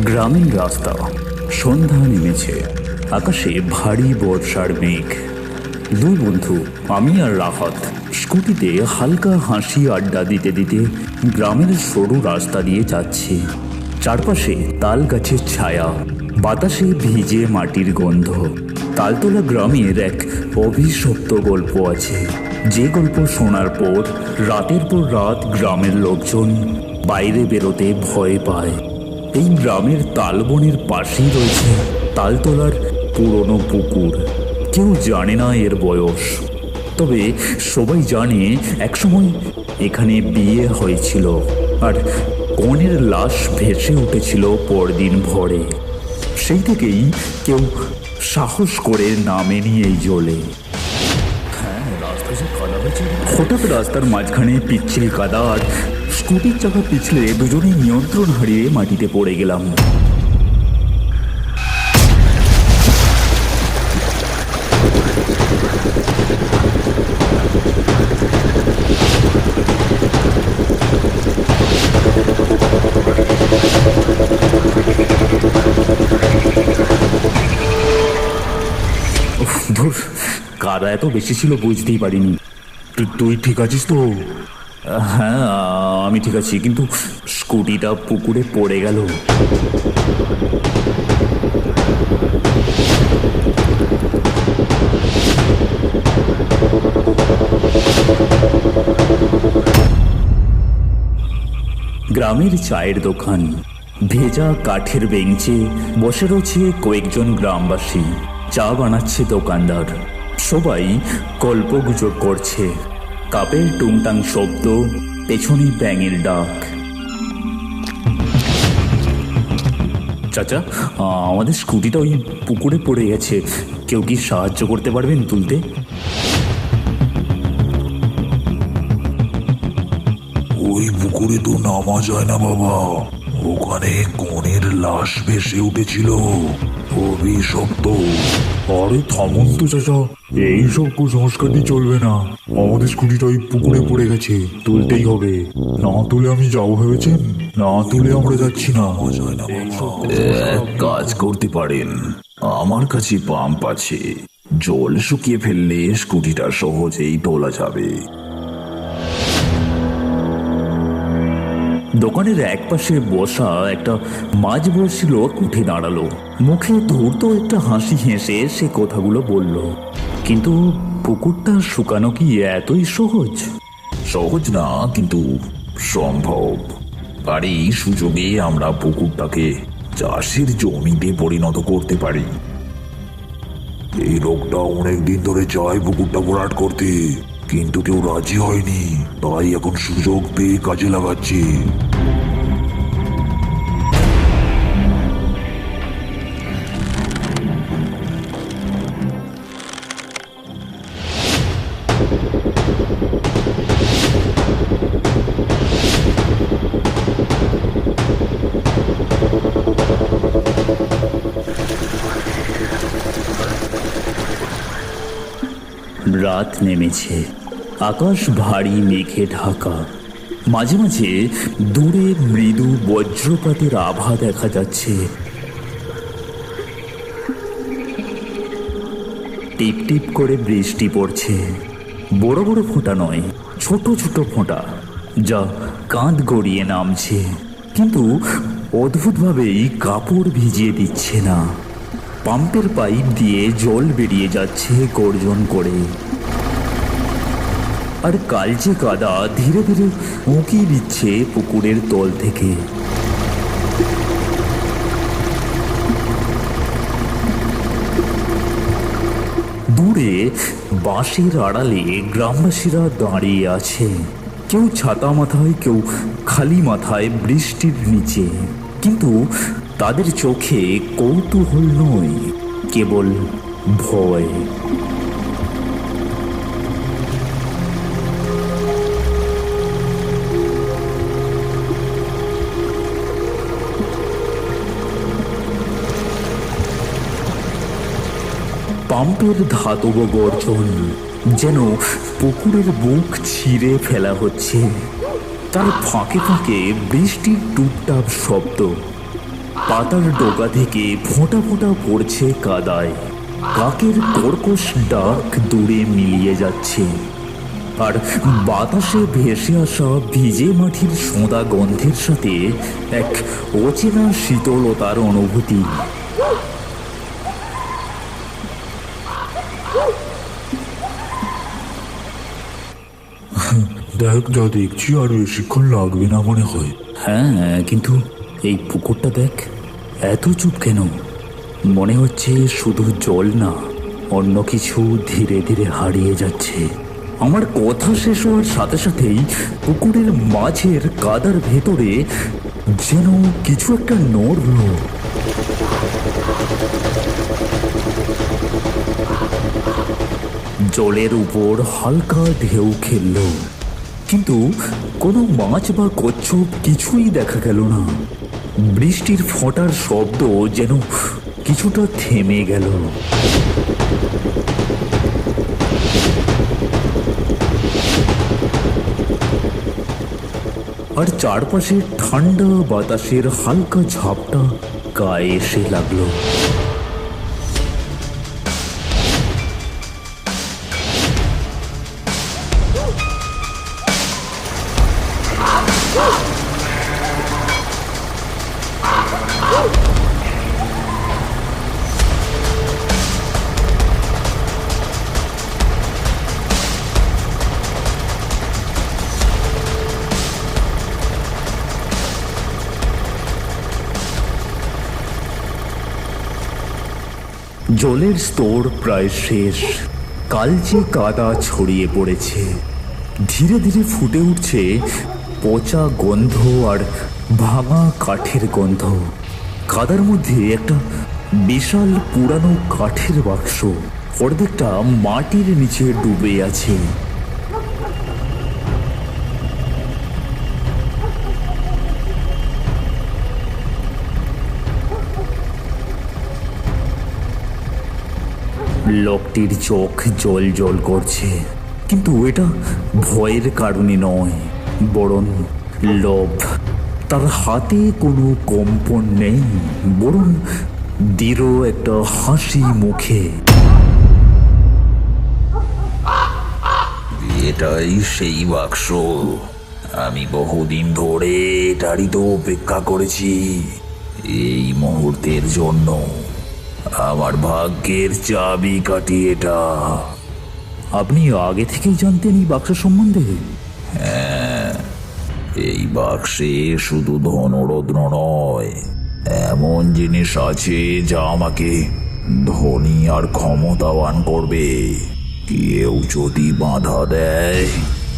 গ্রামীণ রাস্তা, সন্ধ্যা নেমেছে, আকাশে ভারী বর্ষার মেঘ। দুই বন্ধু, আমি আর রাহাত, স্কুটিতে হালকা হাসি আড্ডা দিতে দিতে গ্রামের সরু রাস্তা দিয়ে যাচ্ছি। চারপাশে তাল গাছের ছায়া, বাতাসে ভিজে মাটির গন্ধ। তালতলা গ্রামের এক অভিশপ্ত গল্প আছে, যে গল্প শোনার পর রাতের পর রাত গ্রামের লোকজন বাইরে বেরোতে ভয় পায়। এই গ্রামের তালবনের পাশেই রয়েছে তালতলার পুরনো পুকুর। কেউ জানে না এর বয়স, তবে সবাই জানে একসময় এখানে বিয়ে হয়েছিল আর কনের লাশ ভেসে উঠেছিল পরদিন ভোরে। সেই থেকেই কেউ সাহস করে নামেনি এই জলে। হঠাৎ রাস্তার মাঝখানে পিচ্ছিল কাদা আর স্কুটির চাকা পিছলে দুজনেই নিয়ন্ত্রণ হারিয়ে মাটিতে পড়ে গেলাম। ধুর, কাদা এত বেশি ছিল বুঝতেই পারিনি। তুই ঠিক আছিস তো? হ্যাঁ, আমি ঠিক আছি, কিন্তু স্কুটিটা পুকুরে পড়ে গেল। গ্রামের চায়ের দোকান, ভেজা কাঠের বেঞ্চে বসে রয়েছে কয়েকজন গ্রামবাসী। চা বানাচ্ছে দোকানদার, সবাই গল্পগুজব করছে। কাপের টুংটাং শব্দ, পেছনে ব্যাঙের ডাক। চাচা, আমাদের স্কুটিটা ওই পুকুরে পড়ে গেছে, কেউ কি সাহায্য করতে পারবেন তুলতে? ওই পুকুরে তো নামা যায় না বাবা, ওখানে কনের লাশ ভেসে উঠেছিল, অভিশপ্ত। আরে থামুন তো চাচা, এইসব কুসংস্কারই চলবে না। আমাদের স্কুটিটা ওই পুকুরে পড়ে গেছে, তুলতেই হবে। না তুলে আমি যাবো ভেবেছেন? না তুলে আমরা যাচ্ছি না। এক কাজ করতে পারেন, আমার কাছে পাম্প আছে, জল শুকিয়ে ফেললে স্কুটিটা সহজেই তোলা যাবে। দোকানের একপাশে বসা একটা মাঝ বয়সী লোক উঠে দাঁড়ালো। মুখে ধূর্ত একটা হাসি হেসে সে কথাগুলো বলল। কিন্তু পুকুরটা শুকানো কি এতই সহজ? সহজ না, কিন্তু সম্ভব। আর এই সুযোগে আমরা পুকুরটাকে চাষের জমিতে পরিণত করতে পারি। এই লোকটা অনেকদিন ধরে চায় পুকুরটা ভরাট করতে, কিন্তু কেউ রাজি হয়নি, তাই এখন সুযোগ পেয়ে কাজে লাগাচ্ছে। রাত নেমেছে, আকাশ ভারী মেঘে ঢাকা। মাঝে মাঝে দূরে মৃদু বজ্রপাতের আভা দেখা যাচ্ছে। টিপ টিপ করে বৃষ্টি পড়ছে, বড় বড় ফোঁটা নয়, ছোট ছোট ফোঁটা, যা কাঁধ গড়িয়ে নামছে, কিন্তু অদ্ভুতভাবেই কাপড় ভিজিয়ে দিচ্ছে না। পাম্পের পাইপ দিয়ে জল বেরিয়ে যাচ্ছে গর্জন করে, আর কালচে কাদা ধীরে ধীরে উঁকি দিচ্ছে পুকুরের তল থেকে। দূরে বাঁশের আড়ালে গ্রামবাসীরা দাঁড়িয়ে আছে, কেউ ছাতা মাথায়, কেউ খালি মাথায় বৃষ্টির নিচে। কিন্তু তাদের চোখে কৌতূহল নয়, কেবল ভয়। পাম্পের ধাতব গর্জন যেন পুকুরের বুক ছিঁড়ে ফেলা হচ্ছে। তার ফাঁকে ফাঁকে বৃষ্টির টুপটাপ শব্দ, পাতার ডোকা থেকে ফোঁটা ফোঁটা পড়ছে কাদায়। কাকের কর্কশ ডাক দূরে মিলিয়ে যাচ্ছে, আর বাতাসে ভেসে আসা ভিজে মাটির সোঁদা গন্ধের সাথে এক অচেনা শীতলতার অনুভূতি। দেখ, যা দেখছি আর বেশিক্ষণ লাগবে না মনে হয়। হ্যাঁ, কিন্তু এই পুকুরটা দেখ, এত চুপ কেন? মনে হচ্ছে শুধু জল না, অন্য কিছু ধীরে ধীরে হারিয়ে যাচ্ছে। আমার কথা শেষ হওয়ার সাথে সাথেই পুকুরের মাঝের কাদার ভেতরে যেন কিছু একটা নড়ল। জলের উপর হালকা ঢেউ খেলল, কিন্তু কোনো মাছ বা কচ্ছপ কিছুই দেখা গেল না। বৃষ্টির ফোঁটার শব্দ যেন কিছুটা থেমে গেল। আর চারপাশে ঠান্ডা বাতাসের হালকা ঝাপটা গায়ে এসে লাগলো। জলের স্তর প্রায় শেষ, কালচে কাদা ছড়িয়ে পড়েছে। ধীরে ধীরে ফুটে উঠছে পচা গন্ধ আর ভাঙা কাঠের গন্ধ। কাদার মধ্যে একটা বিশাল পুরানো কাঠের বাক্স, অর্ধেকটা মাটির নিচে ডুবে আছে। লোকটির চোখ জল জল করছে, কিন্তু এটা ভয়ের কারণে নয়, বরং লোভ। তার হাতে কোনো কম্পন নেই, বরং দৃঢ় একটা হাসি মুখে। এটাই সেই বাক্স। আমি বহুদিন ধরে এটারই তো অপেক্ষা করেছি, এই মুহূর্তের জন্য। আমার ভাগ্যের চাবি কাঠি এটা। আপনি আগে থেকেই জানতেন এই বাক্স সম্বন্ধে? হ্যাঁ, এই বাক্সে শুধু ধনরত্ন নয়, এমন জিনিস আছে যা আমাকে ধনী আর ক্ষমতাবান করবে। কেউ যদি বাধা দেয়,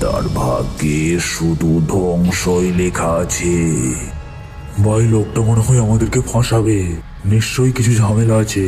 তার ভাগ্যে শুধু ধ্বংসই লেখা আছে। ভাই, লোকটা মনে হয় আমাদেরকে ফাঁসাবে। নিশ্চয়ই কিছু ঝামেলা আছে।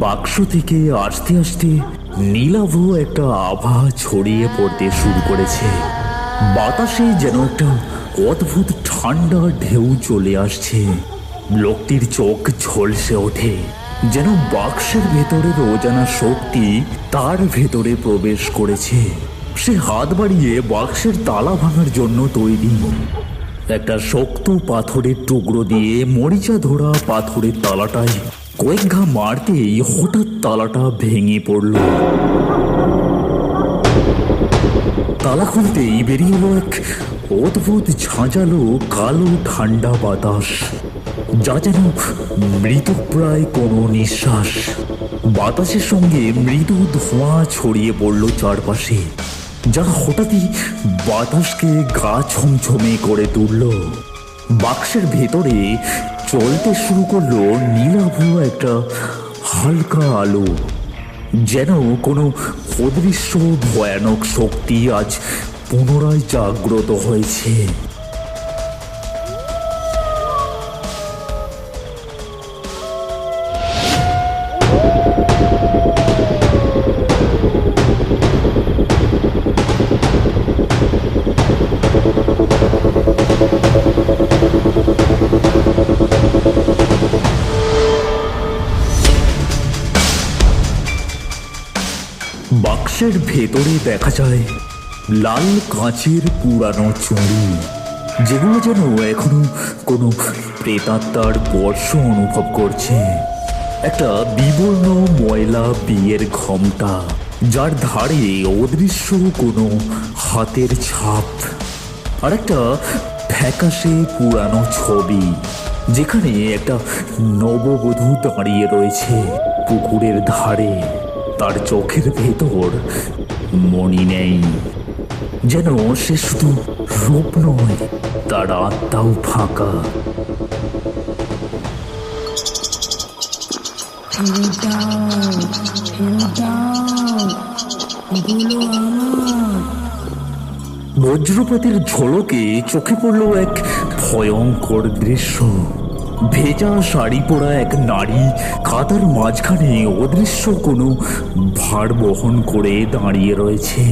বাক্স থেকে আস্তে আস্তে নীলাভ একটা আভা ছড়িয়ে পড়তে শুরু করেছে। বাতাসে যেন একটা অদ্ভুত ঠান্ডা ঢেউ চলে আসছে। লোকটির চোখ ঝলসে ওঠে, যেন বাক্সের ভেতরের অজানা শক্তি তার ভেতরে প্রবেশ করেছে। সে হাত বাড়িয়ে বাক্সের তালা ভাঙার জন্য তৈরি। একটা শক্ত পাথরের টুকরো দিয়ে মরিচা ধরা পাথরের তালাটায় কয়েক ঘা মারতেই হঠাৎ তালাটা ভেঙে পড়ল। তালা খুলতেই বেরিয়ে এলো এক অদ্ভুত ঝাঁঝালো কালো ঠান্ডা বাতাস, যা যেন মৃতপ্রায় কোনো নিঃশ্বাস। বাতাসের সঙ্গে মৃদু ধোঁয়া ছড়িয়ে পড়ল চারপাশে, যা হঠাৎই বাতাসকে গা ছমছমে করে তুলল। বাক্সের ভেতরে চলতে শুরু করলো নীলাভ একটা হালকা আলো, যেন কোনো অদৃশ্য ভয়ানক শক্তি আজ পুনরায় জাগ্রত হয়েছে। বাক্সের ভেতরে দেখা যায় লাল কাঁচের পুরানো চুড়ি, যেগুলো যেন এখনো কোনো প্রেতাত্মার স্পর্শ অনুভব করছে। একটা বিবর্ণ ময়লা বিয়ের ঘোমটা, যার ধারে অদৃশ্য কোনো হাতের ছাপ, আর একটা ফ্যাকাশে পুরানো ছবি, যেখানে একটা নববধূ দাঁড়িয়ে রয়েছে পুকুরের ধারে। তার চোখের ভেতর মণি নেই, যেন সে শুধু রূপ নয়, তার আত্মাও ফাঁকা। বজ্রপাতের ঝলকে চোখে পড়ল এক ভয়ঙ্কর দৃশ্য। ভেজা শাড়ি পরা এক নারী কাদার মাঝখানে অদৃশ্য কোনো ভার বহন করে দাঁড়িয়ে রয়েছে।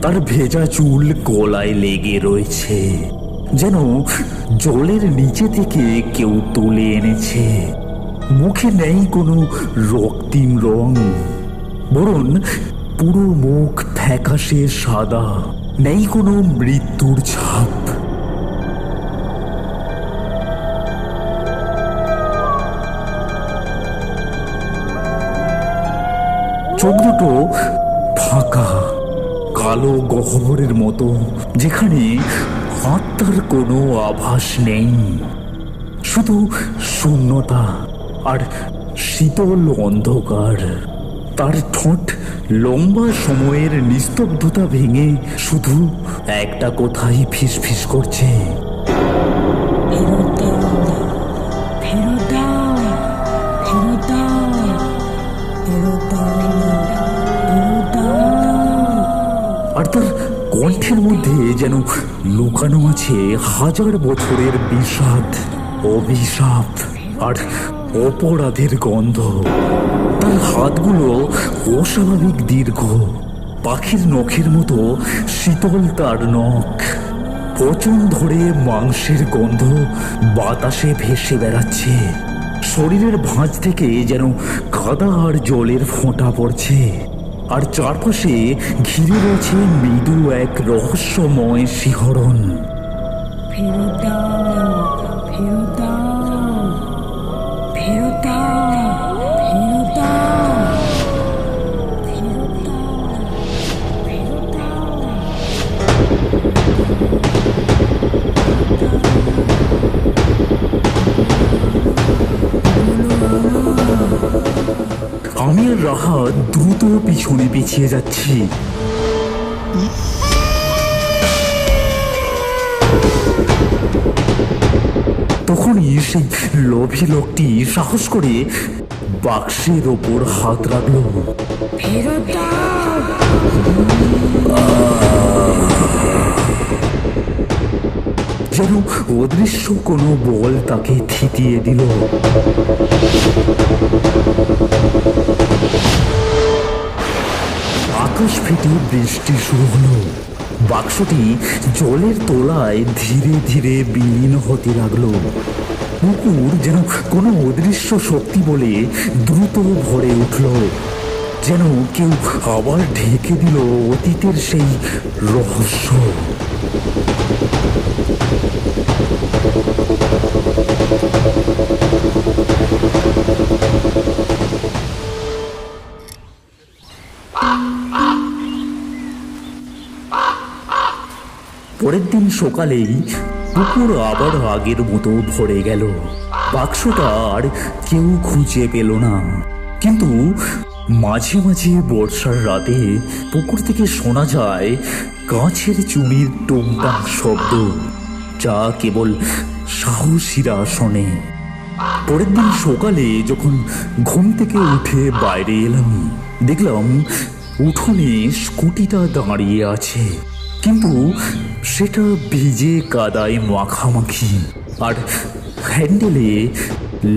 তার ভেজা চুল গলায় লেগে রয়েছে, যেন জলের নিচে থেকে কেউ তুলে এনেছে। মুখে নেই কোনো রক্তিম রং, বরং পুরো মুখ ফ্যাকাশে সাদা, নেই কোনো মৃত্যুর ছাপ। চোখ দুটো ফাঁকা, কালো গহ্বরের মতো, যেখানে আত্মার কোনো আভাস নেই, শুধু শূন্যতা আর শীতল অন্ধকার। তার ঠোঁট লম্বা সময়ের নিস্তব্ধতা ভেঙে শুধু একটা কথাই ফিসফিস করছে, আর তার কণ্ঠের মধ্যে যেন লুকানো আছে হাজার বছরের বিষাদ, অভিশাপ আর অপরাধের গন্ধ। তার হাতগুলো অস্বাভাবিক দীর্ঘ, পাখির নখের মতো শীতল তার নখ। পচন ধরে মাংসের গন্ধ বাতাসে ভেসে বেড়াচ্ছে। শরীরের ভাঁজ থেকে যেন কাদা আর জলের ফোঁটা পড়ছে, আর চারপাশে ঘিরে রয়েছে মৃদু এক রহস্যময় শিহরণ। আমি আর রাহা দ্রুত পিছনে পিছিয়ে যাচ্ছি। তখনই সেই লোভী লোকটি সাহস করে বাক্সের ওপর হাত রাখলো। যেন অদৃশ্য কোনো বল তাকে থিতিয়ে দিল। আকাশ ফেটে বৃষ্টি শুরু হলো। বাক্সটি জলের তলায় ধীরে ধীরে বিলীন হতে লাগলো। পুকুর যেন কোনো অদৃশ্য শক্তি বলে দ্রুত ভরে উঠল, যেন কেউ আবার ঢেকে দিল অতীতের সেই রহস্য। পরের দিন সকালেই পুকুর আবার আগের মতো ভরে গেল। বাক্সটা আর কেউ খুঁজে পেল না, কিন্তু মাঝে মাঝে বর্ষার রাতে পুকুর থেকে শোনা যায় কাঁচের চুড়ির টুংটাং শব্দ, যা কেবল সাহসীরা শোনে। পরের দিন সকালে যখন ঘুম থেকে উঠে বাইরে এলাম, দেখলাম উঠোনে স্কুটিটা দাঁড়িয়ে আছে, কিন্তু সেটা ভিজে কাদায় মাখামাখি, আর হ্যান্ডেলে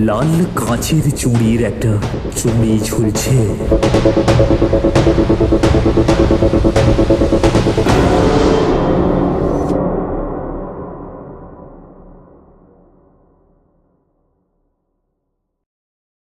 লাল কাঁচের চুড়ির একটা চুড়ি ঝুলছে।